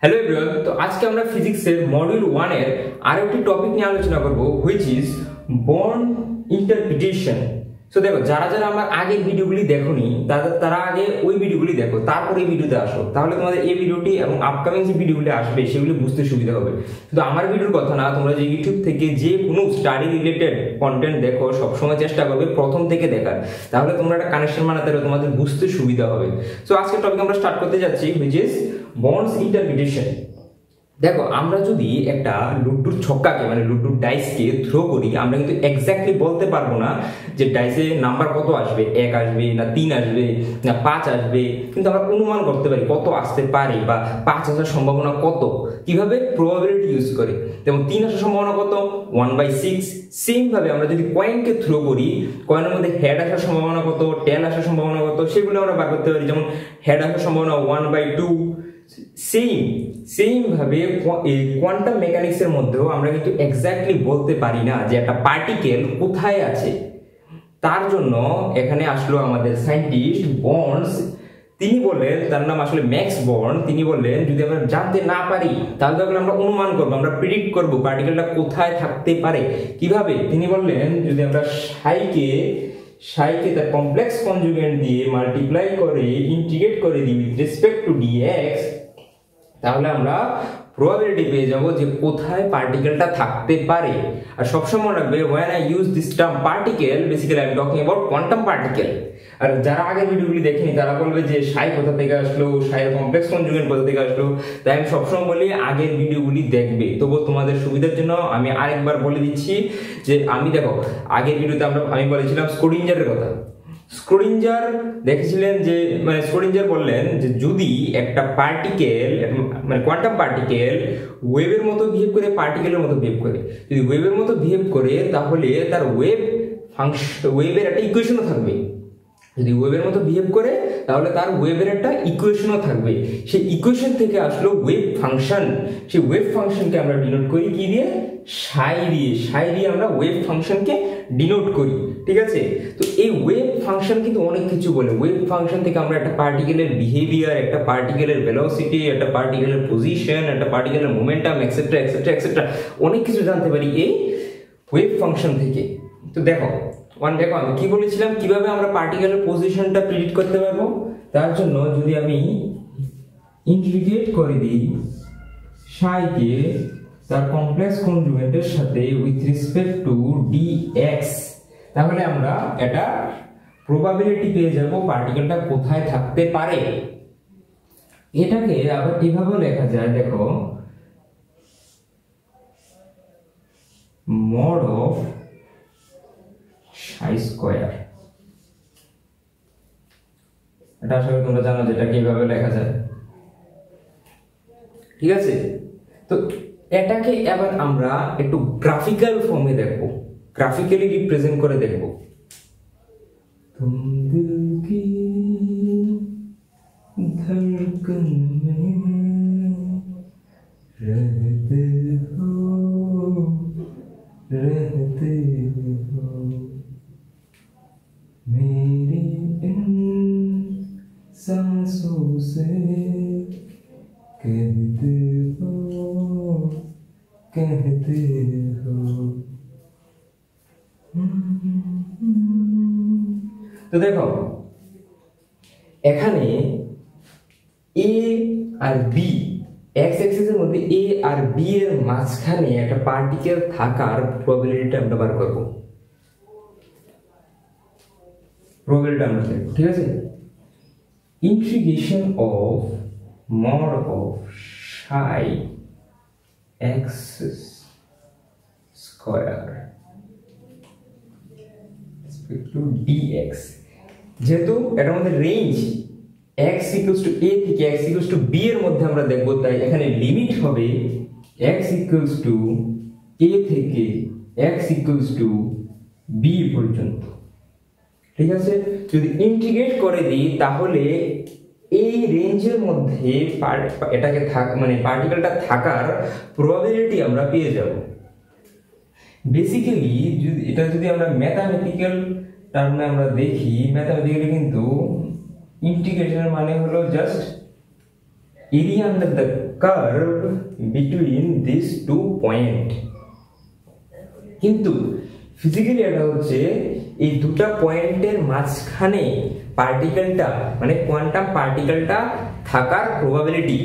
Hello everyone, তো আজকে আমরা ফিজিক্সের মডিউল 1 এর আরেকটি টপিক নিয়ে আলোচনা করব, which is born interpretation. So দেখো, যারা যারা আমার আগের ভিডিওগুলি দেখোনি তারা আগে ওই ভিডিওগুলি দেখো, তারপরে এই ভিডিওতে আসো, তাহলে তোমাদের এই ভিডিওটি এবং আপকামিং যে ভিডিওগুলি আসবে সেগুলি বুঝতে সুবিধা হবে। শুধু আমার ভিডিওর কথা না, তোমরা যে ইউটিউব থেকে যে কোনো স্টাডি রিলেটেড কন্টেন্ট দেখো, সবসময় চেষ্টা করবে প্রথম থেকে দেখার, তাহলে তোমরা একটা কানেকশন বানাতে পারবে, তোমাদের বুঝতে সুবিধা হবে। সো আজকের টপিক আমরা স্টার্ট করতে যাচ্ছি, হুইচ ইজ বর্নস ইন্টারপ্রিটেশন। দেখো, আমরা যদি একটা লুডুর ছক্কাকে মানে লুডুর ডাইসকে থ্রো করি, আমরা কিন্তু এক্স্যাক্টলি বলতে পারবো না যে ডাইসে নাম্বার কত আসবে, 1 আসবে না 3 আসবে না 5 আসবে, কিন্তু আমরা অনুমান করতে পারি কত আসতে পারে বা 5 আসার সম্ভাবনা কত। কিভাবে? প্রবাবিলিটি ইউজ করে। যেমন 3 আসার সম্ভাবনা কত, 1/6। সেম ভাবে আমরা যদি কয়েনকে থ্রো করি, কয়েনের মধ্যে হেড আসার সম্ভাবনা কত, টেল আসার সম্ভাবনা কত, সেগুলো আমরা বার করতে পারি। যেমন হেড আসার সম্ভাবনা 1/2। সেম ভাবে কোয়ান্টাম মেকানিক্সের মধ্যেও আমরা কিন্তু এক্স্যাক্টলি বলতে পারি না যে একটা পার্টিকেল কোথায় আছে। তার জন্য এখানে আসলো আমাদের সায়েন্টিস্ট বর্নস। তিনি বললেন, তার নাম আসলে ম্যাক্স বর্ন। তিনি বললেন, যদি আমরা জানতে না পারি তাহলে তখন আমরা অনুমান করবো, আমরা প্রিডিক্ট করবো পার্টিকেলটা কোথায় থাকতে পারে। কিভাবে? তিনি বললেন, যদি আমরা সাইকে তার কমপ্লেক্স কনজুগেন্ট দিয়ে মাল্টিপ্লাই করে ইন্টিগ্রেট করে দিই উইথ রেসপেক্ট টু ডিএক্স, তাহলে আমরা প্রবাবিলিটি পেয়ে যাব যে কোথায় পার্টিকেলটা থাকতে পারে। আর সবসময় রাখবে, when I use this term particle, basically I'm talking about quantum particle। আর যারা আগের ভিডিওগুলি দেখেনি তারা বলবে যে সাই কোথা থেকে আসলো, সাইয়ের কমপ্লেক্স কনজুগেন্ট কোথা থেকে আসলো। তাই আমি সবসময় বলি আগের ভিডিওগুলি দেখবে। তবুও তোমাদের সুবিধার জন্য আমি আরেকবার বলে দিচ্ছি যে দেখো, আগের ভিডিওতে আমি বলেছিলাম স্ক্রোডিঞ্জারের কথা। স্ক্রোডিঞ্জার দেখেছিলেন যে স্ক্রোডিঞ্জার বললেন যে যদি একটা পার্টিকেল মানে কোয়ান্টাম পার্টিকেল ওয়েভের মতো বিহেভ করে, পার্টিকেলের মতো বিহেভ করে, যদি ওয়েভের মতো বিহেভ করে তাহলে তার ওয়েভের একটা ইকুয়েশনও থাকবে। যদি ওয়েভের মতো বিহেভ করে তাহলে তার ওয়েভের একটা ইকুয়েশনও থাকবে। সেই ইকুয়েশন থেকে আসলো ওয়েভ ফাংশন। সেই ওয়েভ ফাংশনকে আমরা ডিনোট করি কি দিয়ে? সাই দিয়ে আমরা ওয়েভ ফাংশনকে ডিনোট করি। ঠিক আছে? তো এই ওয়েভ ফাংশন কিন্তু অনেক কিছু বলে। ওয়েভ ফাংশন থেকে আমরা একটা পার্টিকেলের বিহেভিয়ার, একটা পার্টিকেলের ভেলোসিটি, একটা পার্টিকেলের পজিশন, একটা পার্টিকেলের মোমেন্টাম, এক্সেট্রা এক্সেট্রা এক্সেট্রা অনেক কিছু জানতে পারি এই ওয়েভ ফাংশন থেকে। তো দেখো আমি কি বলেছিলাম, কিভাবে আমরা পার্টিকেলের পজিশনটা প্রেডিক্ট করতে পারবো। তার জন্য যদি আমি ইন্টিগ্রেট করে দিই সাইকে তার কমপ্লেক্স কনজুগেন্টের সাথে উইথ রেসপেক্ট টু ডিএক্স, তাহলে আমরা এটা প্রবাবিলিটি পেয়ে যাব পার্টিকেলটা কোথায় থাকতে পারে। এটাকে আবার কিভাবে লেখা যায়, দেখো, মড অফ সাই স্কয়ার। এটা আসলে তোমরা জানো যেটা কিভাবে লেখা যায়। ঠিক আছে? তো এটাকে এবার আমরা একটু গ্রাফিক্যাল ফর্মে দেখবো, গ্রাফিক্যালি রিপ্রেজেন্ট করে দেখবো। তুম দিল কি ধড়কন মে রহতে হো मेरी इन सांसों से कहते हो তো দেখো, এখানে এ আর বি, এক্স অ্যাক্সিসের মধ্যে এ আর বি এর মাঝখানে একটা পার্টিকেল থাকার প্রবাবিলিটিটা আমরা বার করব। প্রবাবিলিটি আমরা দেখব। ঠিক আছে? Integration of mod of Sai x square to dx. যেহেতু এটার মধ্যে range x equals to a থেকে x equals to b এর মধ্যে আমরা দেখব, তাই এখানে লিমিট হবে x equals to a থেকে x equals to b পর্যন্ত। ঠিক আছে? যদি ইন্টিগ্রেট করে দিই তাহলে এই রেঞ্জের মধ্যে এটাকে পার্টিকেলটা থাকার প্রবাবিলিটি আমরা পেয়ে যাব। বেসিক্যালি যদি আমরা ম্যাথমেটিক্যাল টার্মে আমরা দেখি, ম্যাথমেটিক্যালি কিন্তু ইন্টিগ্রেশনের মানে হলো just area under the curve between these two point। কিন্তু ফিজিক্যালি এটা হচ্ছে এই দুটো পয়েন্টের মাঝখানে পার্টিকেলটা মানে কোয়ান্টাম পার্টিকেলটা থাকার প্রবাবিলিটি।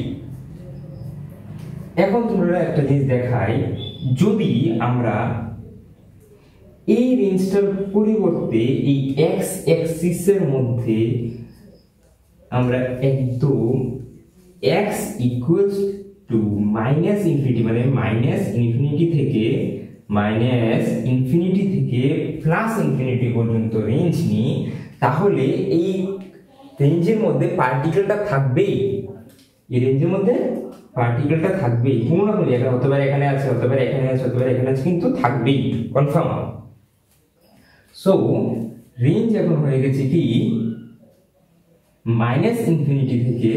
এখন তোমরা একটা জিনিস দেখাই, যদি আমরা এই রেঞ্জটার পরিবর্তে এই এক্স অ্যাক্সিসের মধ্যে আমরা একদম x equals to minus infinity মানে মাইনাস ইনফিনিটি থেকে প্লাস ইনফিনিটি পর্যন্ত রেঞ্জ নিই, তাহলে এই রেঞ্জের মধ্যে পার্টিকেলটা থাকবেই। এই রেঞ্জের মধ্যে পার্টিকেলটা থাকবেই, কোনো না কোনো জায়গায় হতে পারে, এখানে আছে, হতে পারে এখানে আছে, হতে পারে এখানে আছে, কিন্তু থাকবেই কনফার্ম। সো রেঞ্জ এখন হয়ে গেছে কি মাইনাস ইনফিনিটি থেকে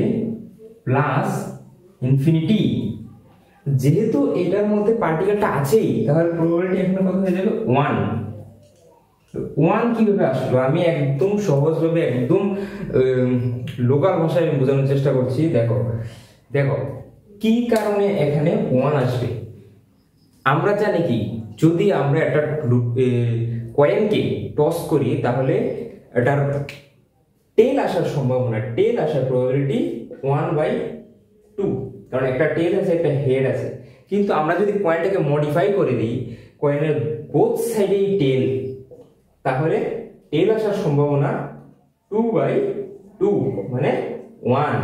প্লাস ইনফিনিটি। যেহেতু এটার মধ্যে পার্টিকেলটা আছেই, তাহলে প্রবাবিলিটি এখানে কত হয়ে যাবে 1। 1 কিভাবে আসলো আমি একদম সহজভাবে একদম লোকাল ভাষায় বোঝানোর চেষ্টা করছি। দেখো দেখো কি কারণে এখানে 1 আসবে। আমরা জানি কি, যদি আমরা একটা কয়েনকে টস করি তাহলে এটার টেল আসার সম্ভাবনা, টেল আসার প্রবাবিলিটি 1/2, কারণ একটা টেল আছে একটা হেড আছে। কিন্তু আমরা যদি কয়েনটাকে মডিফাই করে দিই, কয়েনের বোথ সাইডেই টেল, তাহলে টেল আসার সম্ভাবনা 2/2 মানে 1।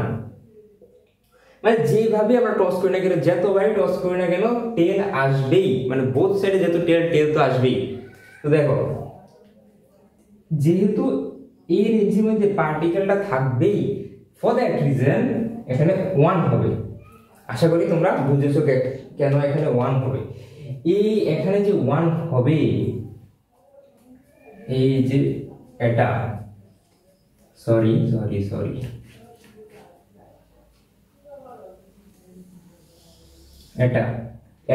মানে যেভাবে আমরা টস করি না কেন, যতবারই টস করি না কেন টেল আসবেই, মানে বোথ সাইডে যেহেতু টেল তো আসবেই। তো দেখো যেহেতু এই রেঞ্জের মধ্যে পার্টিকেলটা থাকবেই, ফর দ্যাট রিজন এখানে 1 হবে। আশা করি তোমরা বুঝেছো কেন এখানে 1 হবে। এই এখানে যে 1 হবে, এই যে এটা সরি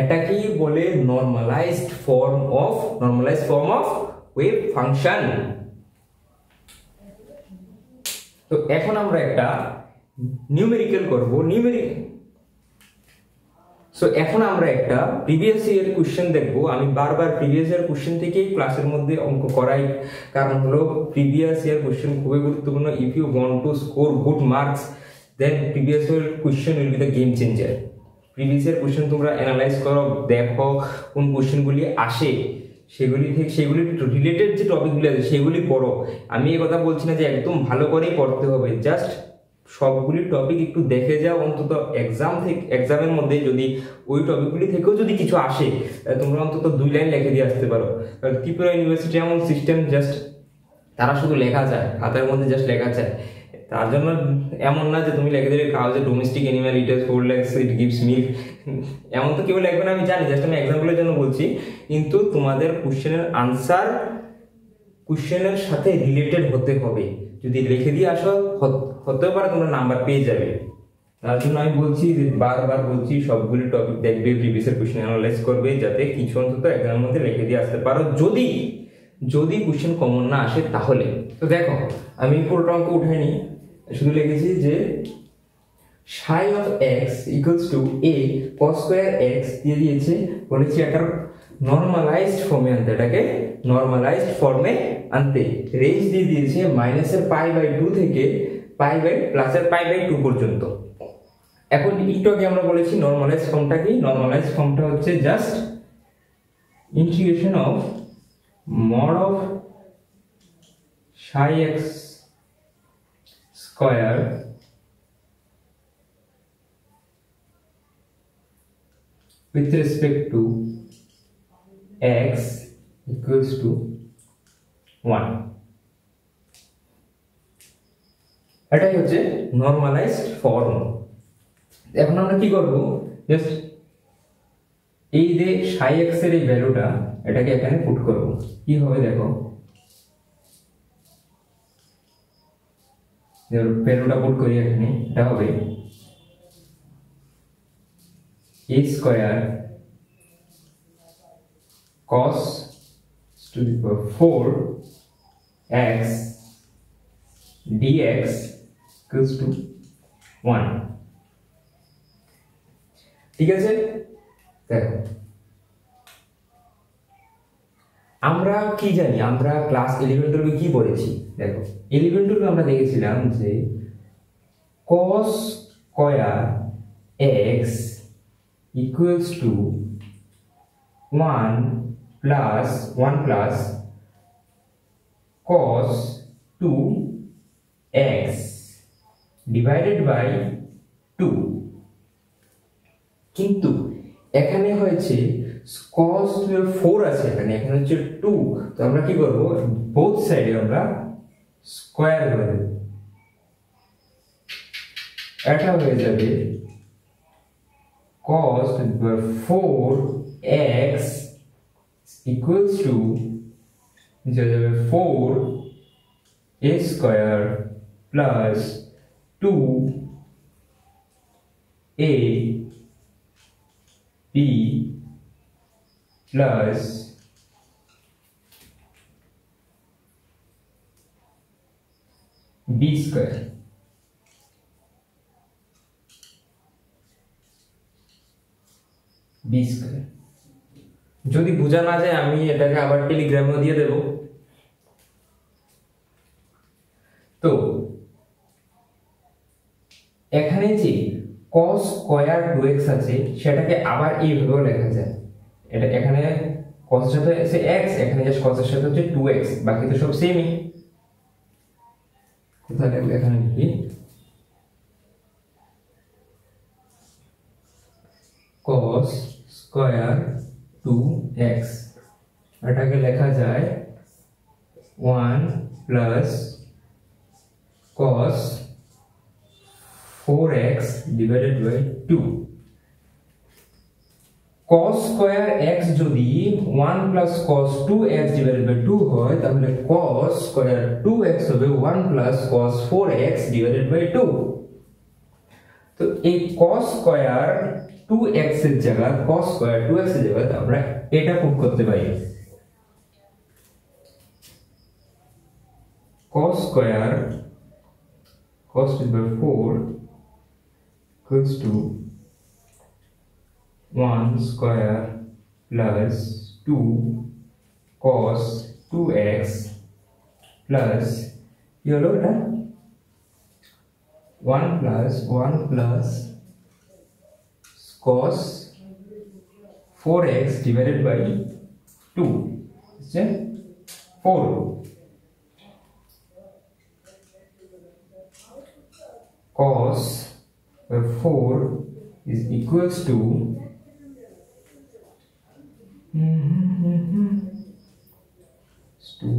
এটা কি বলে normalised form of wave function. তো এখন আমরা একটা নিউমেরিক্যাল করব। সো এখন আমরা একটা প্রিভিয়াস ইয়ার কোশ্চেন দেখব। আমি বারবার প্রিভিয়াস ইয়ার কোশ্চেন থেকেই ক্লাসের মধ্যে অঙ্ক করাই, কারণ হলো প্রিভিয়াস ইয়ার কোশ্চেন খুবই গুরুত্বপূর্ণ। If you want to score good marks, then previous year question will be the game changer. Previous year question তোমরা অ্যানালাইজ করো, দেখো কোন কোশ্চেনগুলি আসে, সেগুলি রিলেটেড যে টপিকগুলি আছে সেগুলি পড়ো। আমি এই কথা বলছি না যে একদম ভালো করেই পড়তে হবে, জাস্ট সবগুলি টপিক একটু দেখে যাও। অন্তত এক্সামের মধ্যে যদি ওই টপিকগুলি থেকেও যদি কিছু আসে, তোমরা অন্তত 2 লাইন লিখে দিয়ে আসতে পারো। ত্রিপুরা ইউনিভার্সিটি এমন সিস্টেম, জাস্ট তারা শুধু লেখা যায়, খাতার মধ্যে জাস্ট লেখা যায়। তার জন্য এমন না যে তুমি লিখে দিলে কাগজে domestic animal it 4 legs it gives milk, এমন তো কেউ লিখবে না আমি জানি, জাস্ট আমি এক্সাম্পলের জন্য বলছি। কিন্তু তোমাদের কোশ্চেনের আনসার কোশ্চেনের সাথে রিলেটেড হতে হবে। যদি লিখে দিয়ে আসো হতে পারে তোমরা নাম্বার পেয়ে যাবে। তার জন্য আমি বলছি যে বারবার বলছি সবগুলি টপিক দেখবে, প্রিভিয়াস কোশ্চেন অ্যানালাইজ করবে, যাতে কিছু অন্তত এক্সামের মধ্যে লিখে দিয়ে আসতে পারো, যদি কোশ্চেন কমন না আসে তাহলে। তো দেখো আমি পুরোটা অঙ্ক উঠাইনি, শুধু লিখেছি যে psi of x equals to a cos square x দিয়ে দিয়েছে, বলেছি এটার নরমালাইজড ফর্মে আনতে, এটাকে নরমালাইজড ফর্মে আনতে। রেঞ্জ দিয়ে দিয়েছে মাইনাসের π/2 থেকে প্লাসের π/2 পর্যন্ত। এখন একটু আগে আমরা বলেছি নরমালাইজড ফর্মটা কি। নরমালাইজড ফর্মটা হচ্ছে just integration of mod of psi x square with respect to x equals to 1। এটাই হচ্ছে নরমালাইজড ফর্ম। এখন আমরা কি করব, জাস্ট এই যে psi x এর এই ভ্যালুটা এটাকে এখানে পুট করব। কি হবে দেখো, ভ্যালুটা পুট করি এখানে, এটা হবে a square cos to the power 4 x dx equals to 1। ঠিক আছে, দেখো আমরা কি জানি, আমরা ক্লাস 11-12 কি পড়েছি? দেখো 11-12 আমরা দেখেছিলাম যে cos square x equals to 1 plus cos 2x divided by 2, কিন্তু এখানে হয়েছে cos 4 আছে, এখানে হচ্ছে 2, তো আমরা কি করব, বোথ সাইডে আমরা স্কয়ার করে দেব, এটা হয়ে যাবে cos 4x equals to 4a square plus 2a b plus b square। b square যদি বোঝা না যায় আমি এটাকে আবার টেলিগ্রামেও দিয়ে দেব। তো এখানে যে cos স্কয়ার 2x আছে সেটাকে আবার এইভাবেও লেখা যায়, এটা এখানে cos এর সাথে আছে x, এখানে জাস্ট cos এর সাথে হচ্ছে 2x, বাকি তো সব সেমই। কোথায় লিখব, এখানে লিখি cos স্কয়ার 2x, এটাকে লেখা যায় 1 plus cos 4x divided by 2। cos square x যদি 1 plus cos 2x divided by 2 হয়, তাহলে cos স্কয়ার 2x হবে 1 plus cos 4x divided by 2। তো এই cos স্কয়ার 2x এর জায়গায় cos স্কয়ার 2x এর জায়গায় আমরা এটা পুট করতে পারি, cos square cos to the 4 equals to 1 square plus 2 cos 2x plus কি হলো এটা 1 plus cos 4x divided by 2 is 4। cos 4 is equals to 2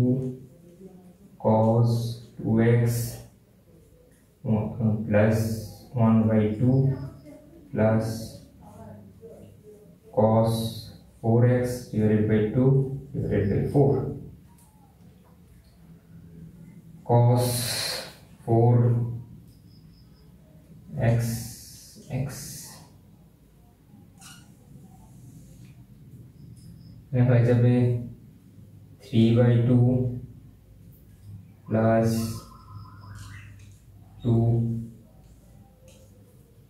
cos 2x plus 1 by 2 plus cos 4x divided by 2 divided by 4। cos 4x x হয়ে যাবে 3 by 2 plus 2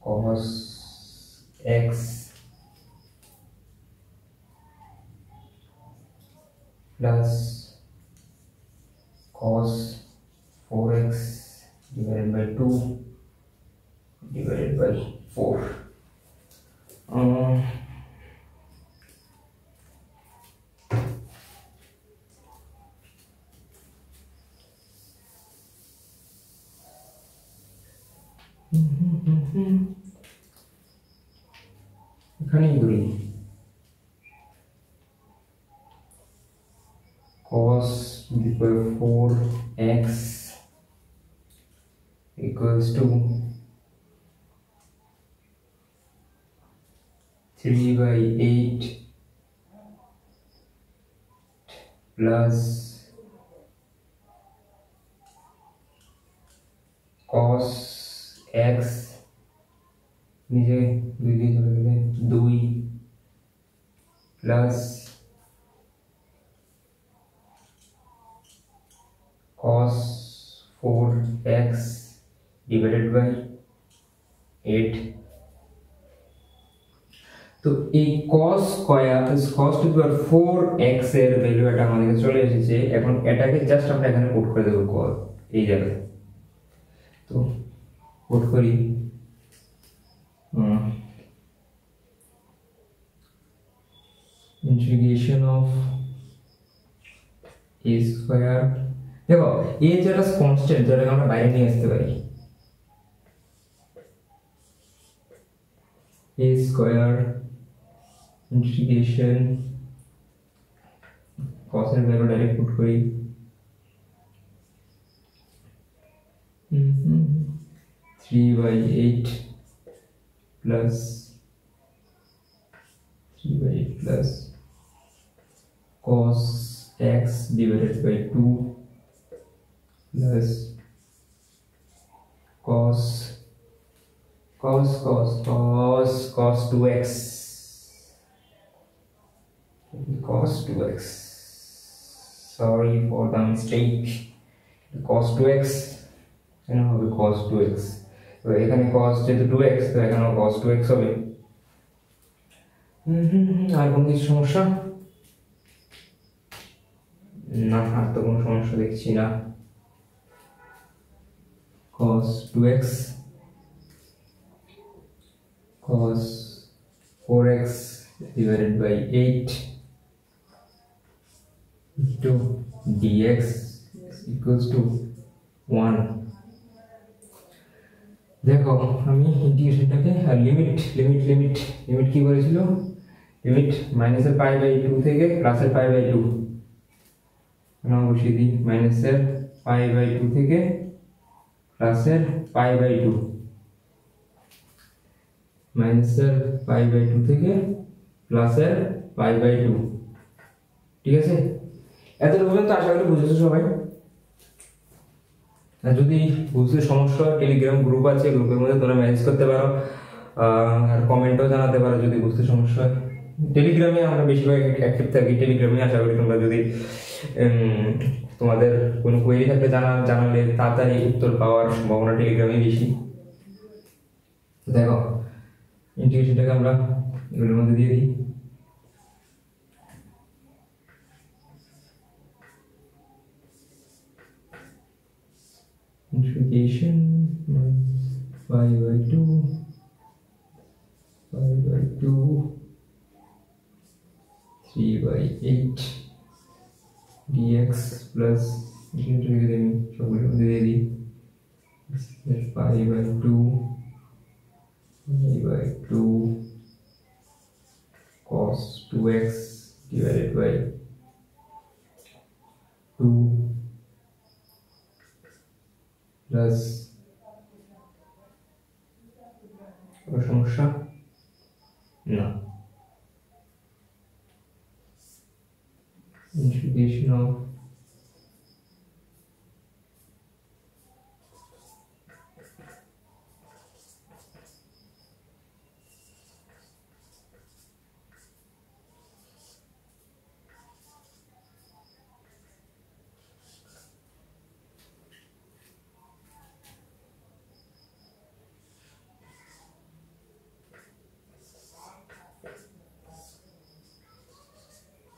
cos x plus cos 4x divided by 2 divided by 4। এখানেই ধরি cos 4x equals to 3 by 8 plus cos x নিজে 2 দিয়ে চলে গেলে 2 plus cos 4x divided by 8 তো এই cos square cos to the power 4x এর value এটা আমাদের কাছে চলে এসেছে। এখন এটাকে জাস্ট আমরা এখানে পুট করে দেব cos এই জায়গায়। তো পুট করি ইন্টিগ্রেশন অফ a স্কয়ার, দেখো a যেটা কনস্ট্যান্ট যেটাকে আমরা বাইরে নিয়ে আসতে পারি, a স্কয়ার ইন্টিগ্রেশন cos এর ভ্যালু ডাইরেক্ট পুট করি 3/8 plus 3/8 plus cos x divided by 2 plus cos 2x cos 2x, sorry for the mistake, cos 2x এখানে হবে cos 2x, তো এখানে cos যেহেতু 2x তো এখানে cos 2x হবে। আর কোনো কিছু সমস্যা? না, আর তো কোনো সমস্যা দেখছি না। cos 2x cos 4x divided by 8 into dx equals to 1। দেখো আমি ইন্টিগ্রেশনটাকে লিমিট কি করেছিল, লিমিট মাইনাসের পাই বাই 2 থেকে প্লাসের পাই বাই 2 নাও বসিয়ে দিই, মাইনাসের পাই বাই 2 থেকে প্লাসের পাই বাই 2, মাইনাসের পাই বাই 2 থেকে প্লাসের পাই বাই 2, ঠিক আছে? এতটুকু পর্যন্ত আশা করি বুঝেছো সবাই। আর যদি বুঝতে সমস্যা হয় টেলিগ্রাম গ্রুপ আছে, গ্রুপের মধ্যে তোমরা মেসেজ করতে পারো আর কমেন্টও জানাতে পারো যদি বুঝতে সমস্যা হয়। টেলিগ্রামে আমরা বেশিরভাগ অ্যাক্টিভ থাকি টেলিগ্রামে। আশা করি তোমরা যদি তোমাদের কোনো কোয়েরি থাকলে জানালে তাড়াতাড়ি উত্তর পাওয়ার সম্ভাবনা টেলিগ্রামে বেশি। দেখো ইন্টিগ্রেশনটাকে আমরা এগুলোর মধ্যে দিয়ে দিই। Integration pi by 2 3/8 dx plus pi by 2 cos 2x divided by 2 plus কোনো সমস্যা না। integration of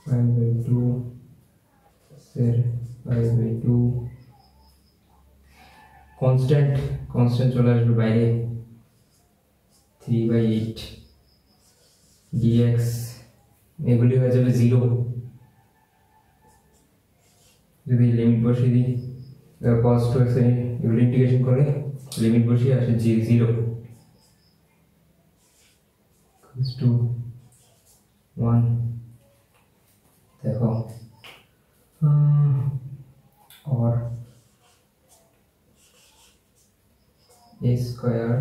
pi by 2 pi by 2 constant চলে আসবে বাইরে 3/8 dx এগুলি হয়ে যাবে 0। যদি লিমিট বসিয়ে দিই cos 2x এগুলি ইন্টিগ্রেশন করে লিমিট বসিয়ে আসে 0 equals to 1। देखो और a स्क्वायर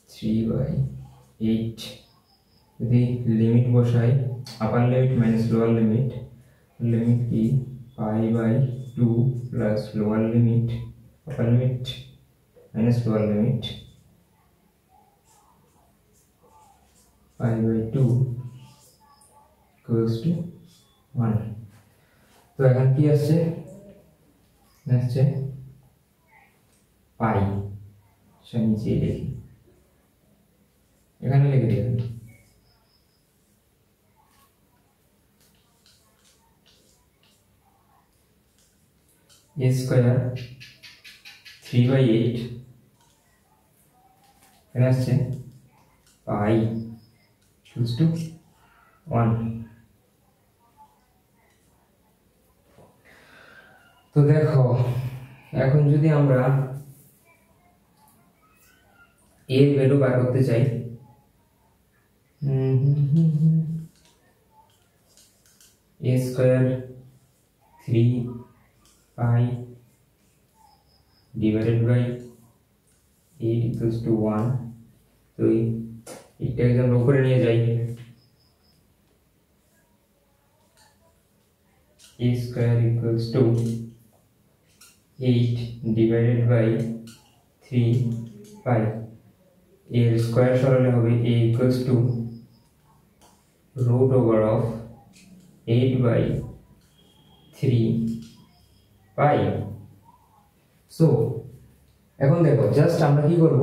3/8 यदि लिमिट बसाई upper limit minus lower limit, limit की pi by 2 plus lower limit upper limit minus lower limit pi by 2 equals to 1। তো এখন কি আসছে, আসছে পাই, নিচে লিখি এখানে লিখে দিবেন a স্কয়ার 3/8 এখানে আসছে পাই ইকুয়ালস টু 1। তো দেখো এখন যদি আমরা এর ভ্যালু বার করতে চাই, a square 3 divided by 8 equals to 1। তো এটাকে আমরা উপরে নিয়ে যাই, a square equals to 8 divided by 3 পাই। এর স্কয়ার সরালে হবে a equals to root over of 8/3 পাই। সো এখন দেখো জাস্ট আমরা কি করব,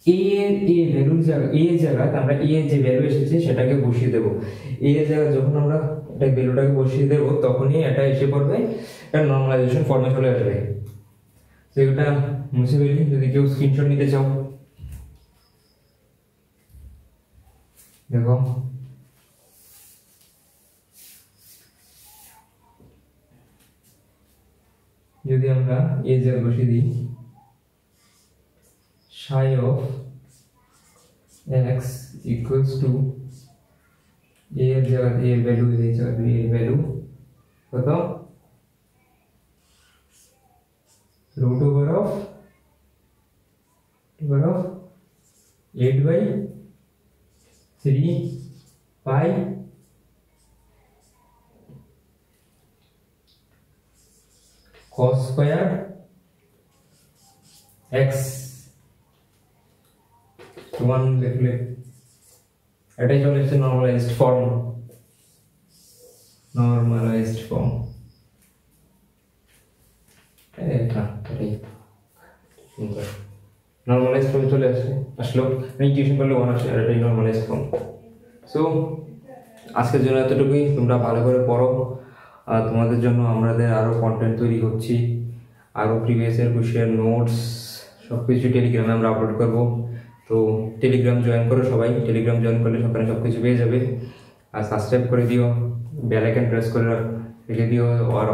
a এর ভ্যালুর জায়গায় a এর জায়গায় আমরা a এর যে ভ্যালু এসেছে সেটাকে বসিয়ে দেব। a এর জায়গায় যখন আমরা এটা ভ্যালুটাকে বসিয়ে দেব তখনই এটা এসে পড়বে, এটা নরমালাইজেশন ফর্মে চলে আসবে। তো এটা মুছে ফেলি, যদি কেউ স্ক্রিনশট নিতে চাও দেখো যদি আমরা a জায়গায় বসিয়ে দিই psi of x equals to a এর জায়গায় a এর ভ্যালু এই জায়গায় a এর ভ্যালু কত, root over of 8/3 pi cos square x 1 লিখলে এটাই চলে এসেছে নরমালাইজড ফর্ম। নরমালাইজড ফর্ম চলে আসলো ইন্টিগ্রেশন করলে 1 আসে, আর এটাই নরমালাইজড ফর্ম। সো আজকের জন্য এতটুকুই, তোমরা ভালো করে পড়ো। আর তোমাদের জন্য আমাদের আরও কন্টেন্ট তৈরি করছি, আরও প্রিভিয়াস ইয়ার কোশ্চেন নোটস সব কিছু টেলিগ্রামে আমরা আপলোড করব। তো টেলিগ্রাম জয়েন করো সবাই, টেলিগ্রাম জয়েন করলে সকালে সব কিছু পেয়ে যাবে। আর সাবস্ক্রাইব করে দিও, বেল আইকন প্রেস করে রেখে দিও, আর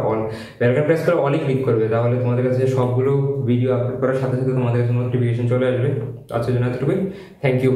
বেল আইকন প্রেস করে অলই ক্লিক করবে, তাহলে তোমাদের কাছে সবগুলো ভিডিও আপলোড করার সাথে সাথে তোমাদের কাছে নোটিফিকেশন চলে আসবে। আজকের জন্য এতটুকুই, থ্যাংক ইউ।